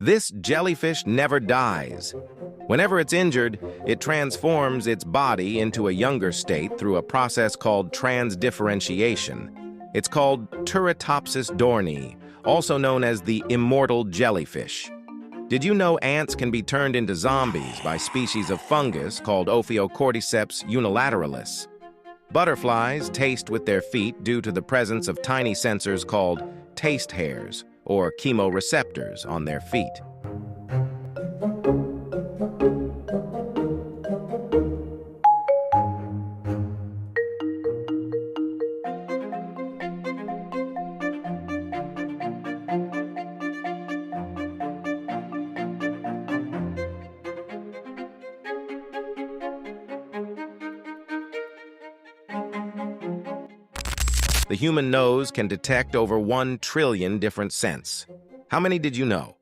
This jellyfish never dies. Whenever it's injured, it transforms its body into a younger state through a process called transdifferentiation. It's called Turritopsis dohrnii, also known as the immortal jellyfish. Did you know ants can be turned into zombies by species of fungus called Ophiocordyceps unilateralis? Butterflies taste with their feet due to the presence of tiny sensors called taste hairs, or chemoreceptors, on their feet. The human nose can detect over 1 trillion different scents. How many did you know?